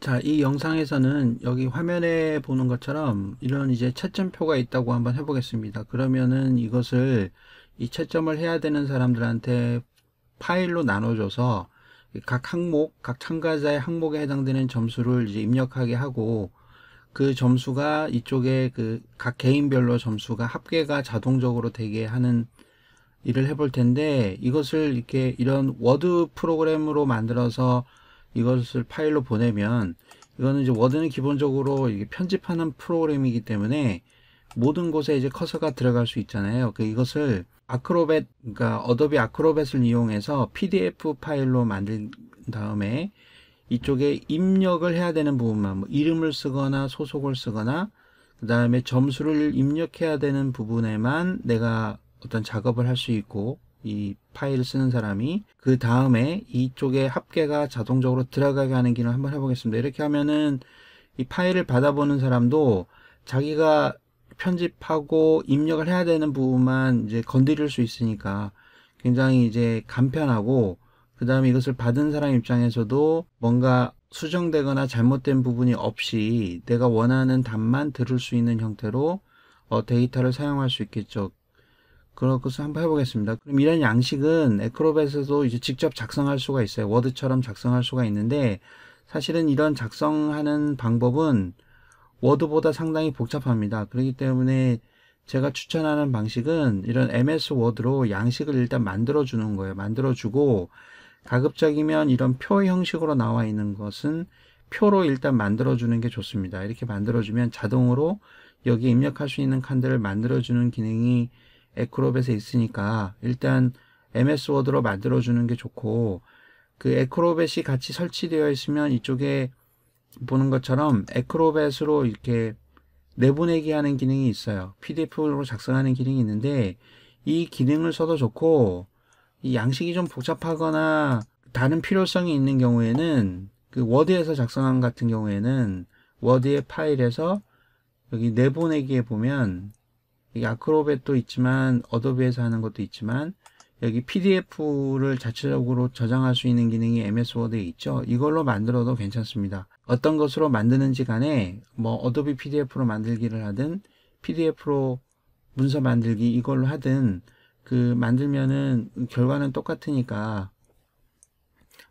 자, 이 영상에서는 여기 화면에 보는 것처럼 이런 이제 채점표가 있다고 한번 해보겠습니다. 그러면은 이것을 이 채점을 해야 되는 사람들한테 파일로 나눠줘서 각 항목, 각 참가자의 항목에 해당되는 점수를 이제 입력하게 하고 그 점수가 이쪽에 그 각 개인별로 점수가 합계가 자동적으로 되게 하는 일을 해볼 텐데, 이것을 이렇게 이런 워드 프로그램으로 만들어서 이것을 파일로 보내면, 이거는 이제 워드는 기본적으로 이게 편집하는 프로그램이기 때문에 모든 곳에 이제 커서가 들어갈 수 있잖아요. 이것을 아크로벳, 그러니까 어도비 아크로벳을 이용해서 PDF 파일로 만든 다음에 이쪽에 입력을 해야 되는 부분만, 뭐 이름을 쓰거나 소속을 쓰거나 그 다음에 점수를 입력해야 되는 부분에만 내가 어떤 작업을 할 수 있고, 이 파일을 쓰는 사람이 그 다음에 이쪽에 합계가 자동적으로 들어가게 하는 기능을 한번 해보겠습니다. 이렇게 하면은 이 파일을 받아보는 사람도 자기가 편집하고 입력을 해야 되는 부분만 이제 건드릴 수 있으니까 굉장히 이제 간편하고, 그 다음에 이것을 받은 사람 입장에서도 뭔가 수정되거나 잘못된 부분이 없이 내가 원하는 답만 들을 수 있는 형태로 데이터를 사용할 수 있겠죠. 그런 것을 한번 해보겠습니다. 그럼 이런 양식은 애크로벳에서도 이제 직접 작성할 수가 있어요. 워드처럼 작성할 수가 있는데, 사실은 이런 작성하는 방법은 워드보다 상당히 복잡합니다. 그렇기 때문에 제가 추천하는 방식은 이런 MS 워드로 양식을 일단 만들어 주는 거예요. 만들어 주고, 가급적이면 이런 표 형식으로 나와 있는 것은 표로 일단 만들어 주는 게 좋습니다. 이렇게 만들어 주면 자동으로 여기 입력할 수 있는 칸들을 만들어 주는 기능이 에크로벳에 있으니까 일단 MS 워드로 만들어 주는 게 좋고, 그 에크로벳이 같이 설치되어 있으면 이쪽에 보는 것처럼 에크로벳으로 이렇게 내보내기 하는 기능이 있어요. PDF로 작성하는 기능이 있는데, 이 기능을 써도 좋고, 이 양식이 좀 복잡하거나 다른 필요성이 있는 경우에는 그 워드에서 작성한 같은 경우에는 워드의 파일에서 여기 내보내기에 보면 이 아크로벳도 있지만 어도비에서 하는 것도 있지만 여기 PDF를 자체적으로 저장할 수 있는 기능이 MS 워드에 있죠. 이걸로 만들어도 괜찮습니다. 어떤 것으로 만드는지 간에 뭐 어도비 PDF로 만들기를 하든 PDF로 문서 만들기 이걸로 하든 그 만들면은 결과는 똑같으니까,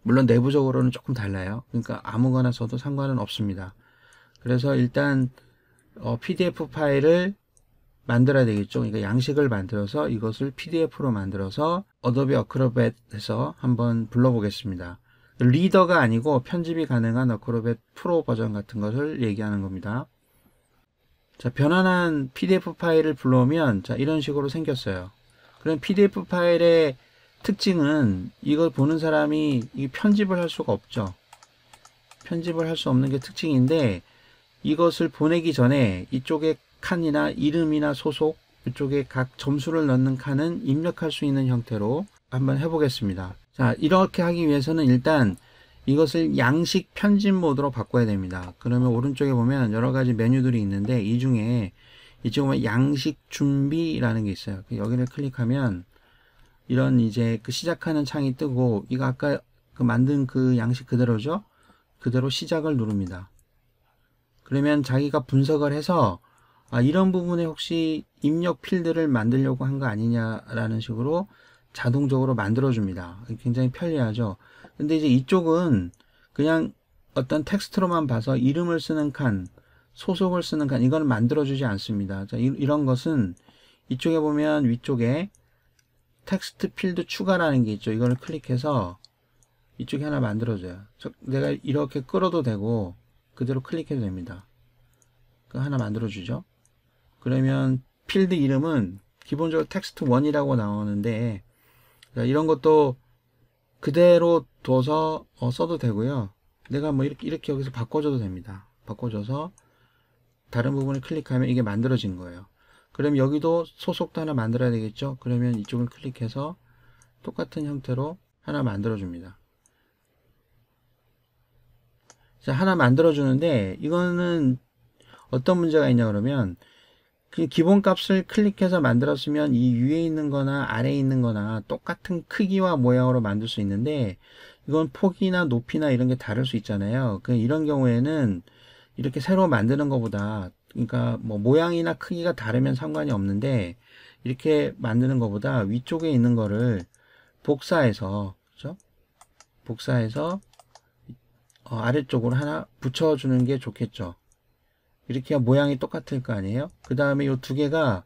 물론 내부적으로는 조금 달라요. 그러니까 아무거나 써도 상관은 없습니다. 그래서 일단 PDF 파일을 만들어야 되겠죠. 그러니까 양식을 만들어서 이것을 PDF로 만들어서 어도비 어크로벳에서 한번 불러보겠습니다. 리더가 아니고 편집이 가능한 어크로벳 프로 버전 같은 것을 얘기하는 겁니다. 자, 변환한 PDF 파일을 불러오면 자, 이런 식으로 생겼어요. 그럼 PDF 파일의 특징은 이걸 보는 사람이 편집을 할 수가 없죠. 편집을 할 수 없는 게 특징인데, 이것을 보내기 전에 이쪽에 칸이나 이름이나 소속, 이쪽에 각 점수를 넣는 칸은 입력할 수 있는 형태로 한번 해보겠습니다. 자, 이렇게 하기 위해서는 일단 이것을 양식 편집 모드로 바꿔야 됩니다. 그러면 오른쪽에 보면 여러 가지 메뉴들이 있는데, 이 중에 이쪽 보면 양식 준비라는 게 있어요. 여기를 클릭하면 이런 이제 그 시작하는 창이 뜨고, 이거 아까 그 만든 그 양식 그대로죠? 그대로 시작을 누릅니다. 그러면 자기가 분석을 해서 이런 부분에 혹시 입력 필드를 만들려고 한 거 아니냐라는 식으로 자동적으로 만들어 줍니다. 굉장히 편리하죠. 근데 이제 이쪽은 그냥 어떤 텍스트로만 봐서 이름을 쓰는 칸, 소속을 쓰는 칸, 이건 만들어 주지 않습니다. 자, 이런 것은 이쪽에 보면 위쪽에 텍스트 필드 추가라는 게 있죠. 이걸 클릭해서 이쪽에 하나 만들어줘요. 내가 이렇게 끌어도 되고 그대로 클릭해도 됩니다. 그 하나 만들어주죠. 그러면 필드 이름은 기본적으로 텍스트 1이라고 나오는데, 이런 것도 그대로 둬서 써도 되고요. 내가 뭐 이렇게 여기서 바꿔줘도 됩니다. 바꿔줘서 다른 부분을 클릭하면 이게 만들어진 거예요. 그럼 여기도 소속도 하나 만들어야 되겠죠. 그러면 이쪽을 클릭해서 똑같은 형태로 하나 만들어 줍니다. 자, 하나 만들어 주는데 이거는 어떤 문제가 있냐 그러면, 그 기본 값을 클릭해서 만들었으면 이 위에 있는 거나 아래에 있는 거나 똑같은 크기와 모양으로 만들 수 있는데, 이건 폭이나 높이나 이런 게 다를 수 있잖아요. 이런 경우에는 이렇게 새로 만드는 것보다, 그러니까 뭐 모양이나 크기가 다르면 상관이 없는데, 이렇게 만드는 것보다 위쪽에 있는 거를 복사해서, 그죠? 복사해서 아래쪽으로 하나 붙여주는 게 좋겠죠. 이렇게 해야 모양이 똑같을 거 아니에요? 그 다음에 이 두 개가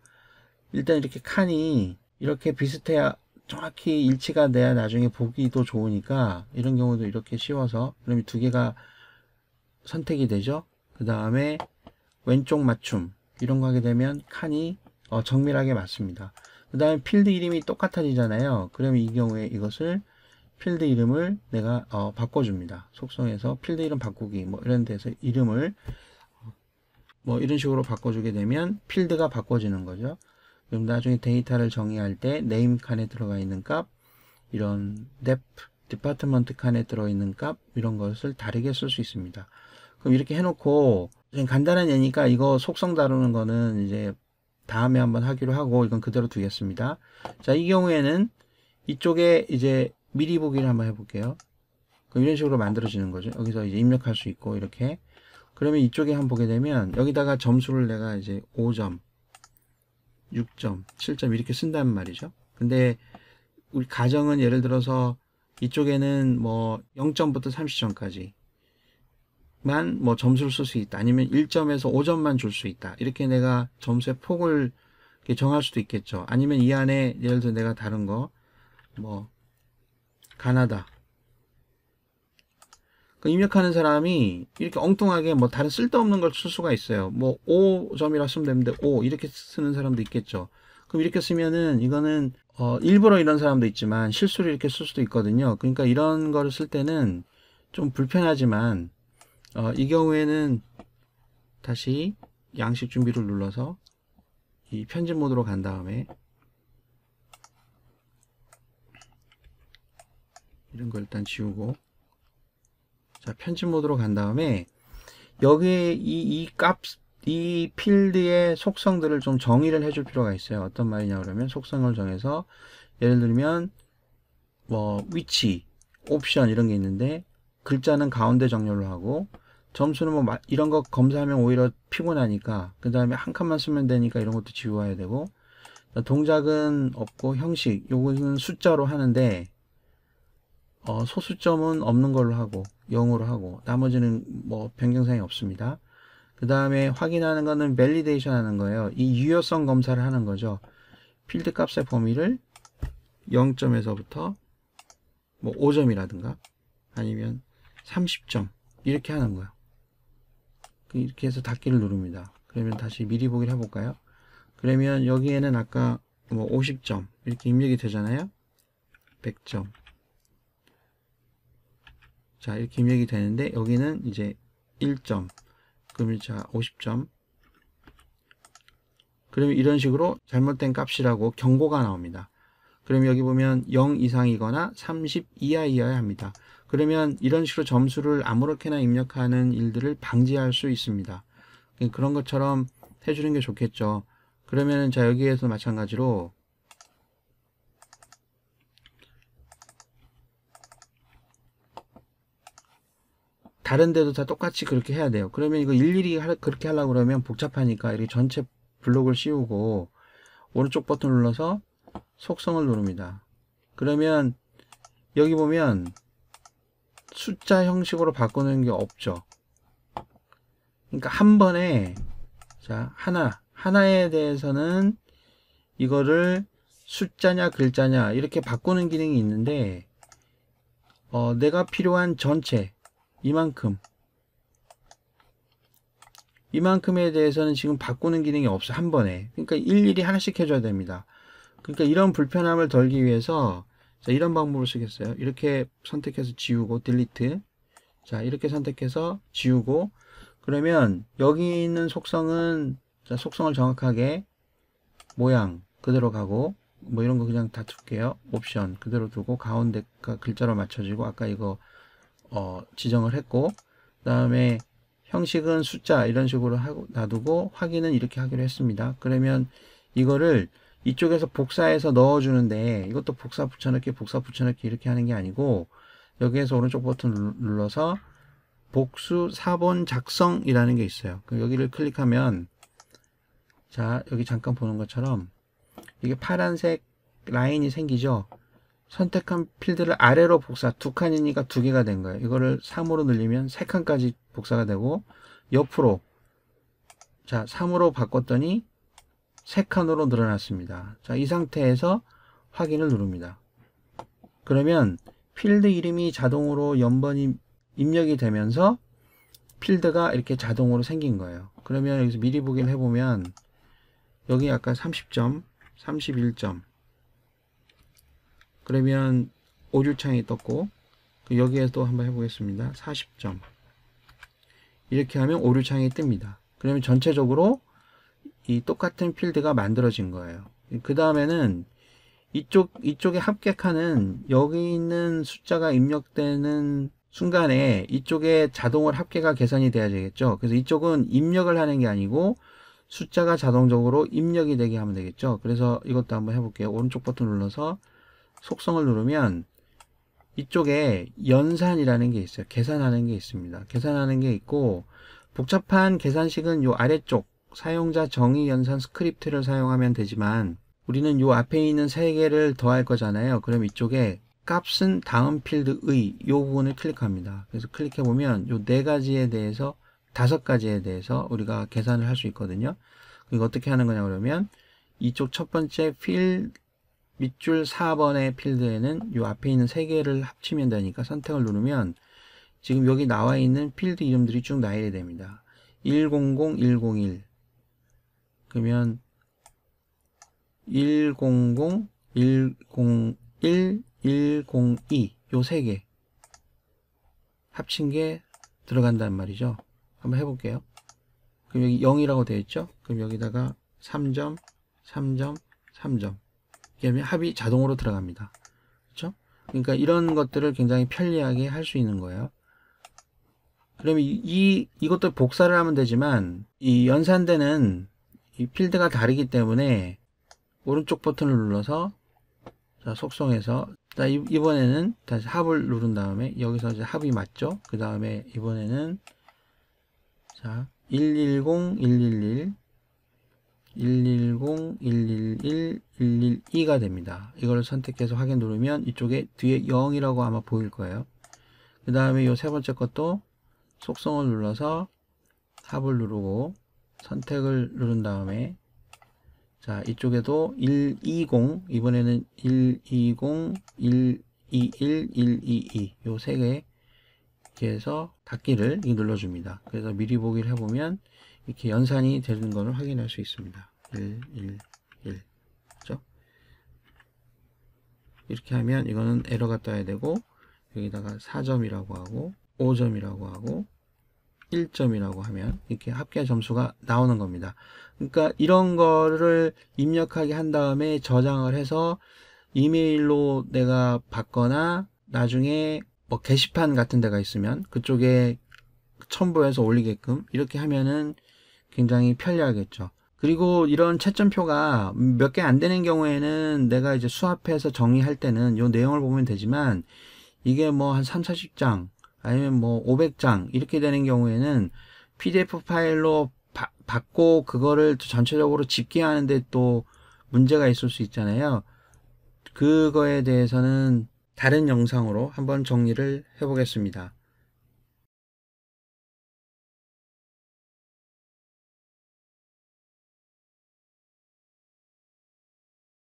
일단 이렇게 칸이 이렇게 비슷해야, 정확히 일치가 돼야 나중에 보기도 좋으니까, 이런 경우도 이렇게 씌워서, 그럼 이 두 개가 선택이 되죠. 그 다음에 왼쪽 맞춤 이런 거 하게 되면 칸이 정밀하게 맞습니다. 그 다음에 필드 이름이 똑같아지잖아요. 그러면 이 경우에 이것을 필드 이름을 내가 바꿔줍니다. 속성에서 필드 이름 바꾸기 뭐 이런 데서 이름을 뭐 이런 식으로 바꿔주게 되면 필드가 바꿔지는 거죠. 그럼 나중에 데이터를 정의할 때 네임 칸에 들어가 있는 값, 이런 dep, 디파트먼트 칸에 들어있는 값, 이런 것을 다르게 쓸 수 있습니다. 그럼 이렇게 해놓고, 간단한 예니까 이거 속성 다루는 거는 이제 다음에 한번 하기로 하고, 이건 그대로 두겠습니다. 자, 이 경우에는 이쪽에 이제 미리 보기를 한번 해볼게요. 그럼 이런 식으로 만들어지는 거죠. 여기서 이제 입력할 수 있고, 이렇게. 그러면 이쪽에 한번 보게 되면, 여기다가 점수를 내가 이제 5점, 6점, 7점 이렇게 쓴단 말이죠. 근데 우리 가정은 예를 들어서 이쪽에는 뭐 0점부터 30점까지 만 뭐 점수를 쓸 수 있다. 아니면 1점에서 5점만 줄 수 있다. 이렇게 내가 점수의 폭을 이렇게 정할 수도 있겠죠. 아니면 이 안에 예를 들어 내가 다른 거 뭐 가나다 입력하는 사람이 이렇게 엉뚱하게 뭐 다른 쓸데없는 걸 쓸 수가 있어요. 뭐 5점이라 쓰면 되는데 5 이렇게 쓰는 사람도 있겠죠. 그럼 이렇게 쓰면은 이거는 일부러 이런 사람도 있지만 실수로 이렇게 쓸 수도 있거든요. 그러니까 이런 거를 쓸 때는 좀 불편하지만 이 경우에는 다시 양식 준비를 눌러서 이 편집 모드로 간 다음에 이런 거 일단 지우고, 자, 편집 모드로 간 다음에 여기에 이 필드의 속성들을 좀 정의를 해줄 필요가 있어요. 어떤 말이냐 그러면 속성을 정해서 예를 들면 뭐 위치, 옵션 이런 게 있는데 글자는 가운데 정렬로 하고 점수는 뭐 이런 거 검사하면 오히려 피곤하니까 그 다음에 한 칸만 쓰면 되니까 이런 것도 지워야 되고, 동작은 없고 형식 요거는 숫자로 하는데 소수점은 없는 걸로 하고 0으로 하고 나머지는 뭐 변경사항이 없습니다. 그 다음에 확인하는 거는 밸리데이션 하는 거예요. 이 유효성 검사를 하는 거죠. 필드 값의 범위를 0점에서부터 뭐 5점이라든가 아니면 30점 이렇게 하는 거예요. 이렇게 해서 닫기를 누릅니다. 그러면 다시 미리 보기를 해볼까요? 그러면 여기에는 아까 뭐 50점 이렇게 입력이 되잖아요. 100점. 자, 이렇게 입력이 되는데 여기는 이제 1점. 그러면 자 50점. 그러면 이런 식으로 잘못된 값이라고 경고가 나옵니다. 그러면 여기 보면 0 이상이거나 30 이하이어야 합니다. 그러면 이런 식으로 점수를 아무렇게나 입력하는 일들을 방지할 수 있습니다. 그런 것처럼 해주는 게 좋겠죠. 그러면 자 여기에서 마찬가지로 다른 데도 다 똑같이 그렇게 해야 돼요. 그러면 이거 일일이 그렇게 하려고 그러면 복잡하니까 이렇게 전체 블록을 씌우고 오른쪽 버튼 눌러서 속성을 누릅니다. 그러면 여기 보면 숫자 형식으로 바꾸는 게 없죠. 그러니까 한 번에 자 하나에 대해서는 이거를 숫자냐 글자냐 이렇게 바꾸는 기능이 있는데 내가 필요한 전체 이만큼에 대해서는 지금 바꾸는 기능이 없어. 한 번에. 그러니까 일일이 하나씩 해줘야 됩니다. 그러니까 이런 불편함을 덜기 위해서 자, 이런 방법을 쓰겠어요. 이렇게 선택해서 지우고 딜리트. 자, 이렇게 선택해서 지우고, 그러면 여기 있는 속성은 자, 속성을 정확하게 모양 그대로 가고 뭐 이런 거 그냥 다 둘게요. 옵션 그대로 두고 가운데가 글자로 맞춰지고 아까 이거 지정을 했고, 그 다음에 형식은 숫자 이런 식으로 하고 놔두고 확인은 이렇게 하기로 했습니다. 그러면 이거를 이쪽에서 복사해서 넣어주는데 이것도 복사 붙여넣기 이렇게 하는 게 아니고 여기에서 오른쪽 버튼 눌러서 복수 사본 작성이라는 게 있어요. 여기를 클릭하면 자, 여기 잠깐 보는 것처럼 이게 파란색 라인이 생기죠. 선택한 필드를 아래로 복사, 두 칸이니까 두 개가 된 거예요. 이거를 3으로 늘리면 3칸까지 복사가 되고, 옆으로 자 3으로 바꿨더니 3칸으로 늘어났습니다. 자, 이 상태에서 확인을 누릅니다. 그러면 필드 이름이 자동으로 연번이 입력이 되면서 필드가 이렇게 자동으로 생긴 거예요. 그러면 여기서 미리 보기를 해보면 여기 아까 30점, 31점, 그러면 오류창이 떴고, 여기에도 한번 해보겠습니다. 40점. 이렇게 하면 오류창이 뜹니다. 그러면 전체적으로 이 똑같은 필드가 만들어진 거예요. 그 다음에는 이쪽에 합격하는 여기 있는 숫자가 입력되는 순간에 이쪽에 자동으로 합계가 계산이 돼야 되겠죠. 그래서 이쪽은 입력을 하는 게 아니고 숫자가 자동적으로 입력이 되게 하면 되겠죠. 그래서 이것도 한번 해볼게요. 오른쪽 버튼 눌러서 속성을 누르면 이쪽에 연산이라는 게 있어요. 계산하는 게 있습니다. 계산하는 게 있고, 복잡한 계산식은 요 아래쪽 사용자 정의 연산 스크립트를 사용하면 되지만 우리는 요 앞에 있는 세 개를 더할 거잖아요. 그럼 이쪽에 값은 다음 필드의 요 부분을 클릭합니다. 그래서 클릭해 보면 요 네 가지에 대해서 5가지에 대해서 우리가 계산을 할 수 있거든요. 이거 어떻게 하는 거냐 그러면 이쪽 첫 번째 밑줄 4번의 필드에는 요 앞에 있는 세 개를 합치면 되니까 선택을 누르면 지금 여기 나와 있는 필드 이름들이 쭉 나열이 됩니다. 100, 101, 그러면 100, 101, 102 요 세 개 합친 게 들어간단 말이죠. 한번 해볼게요. 그럼 여기 0이라고 되어 있죠. 그럼 여기다가 3점, 3점, 3점. 그러면 합이 자동으로 들어갑니다. 그렇죠? 그러니까 이런 것들을 굉장히 편리하게 할 수 있는 거예요. 그러면 이것도 복사를 하면 되지만 이 연산되는 이 필드가 다르기 때문에 오른쪽 버튼을 눌러서 자, 속성에서 자, 이번에는 다시 합을 누른 다음에 여기서 이제 합이 맞죠? 그 다음에 이번에는 자, 110, 111, 110, 111, 112가 됩니다. 이걸 선택해서 확인 누르면 이쪽에 뒤에 0이라고 아마 보일 거예요. 그 다음에 이 세 번째 것도 속성을 눌러서 합을 누르고 선택을 누른 다음에 자, 이쪽에도 120, 이번에는 120, 121, 122 요 세 개 이렇게 해서 닫기를 눌러줍니다. 그래서 미리 보기를 해보면 이렇게 연산이 되는 것을 확인할 수 있습니다. 1, 1, 1. 그렇죠? 이렇게 하면 이거는 에러가 떠야 되고 여기다가 4점이라고 하고 5점이라고 하고 1점이라고 하면 이렇게 합계 점수가 나오는 겁니다. 그러니까 이런 거를 입력하게 한 다음에 저장을 해서 이메일로 내가 받거나 나중에 뭐 게시판 같은 데가 있으면 그쪽에 첨부해서 올리게끔 이렇게 하면은 굉장히 편리하겠죠. 그리고 이런 채점표가 몇 개 안 되는 경우에는 내가 이제 수합해서 정리할 때는 요 내용을 보면 되지만 이게 뭐 한 3, 40장 아니면 뭐 500장 이렇게 되는 경우에는 PDF 파일로 받고 그거를 전체적으로 집계하는데 또 문제가 있을 수 있잖아요. 그거에 대해서는 다른 영상으로 한번 정리를 해 보겠습니다.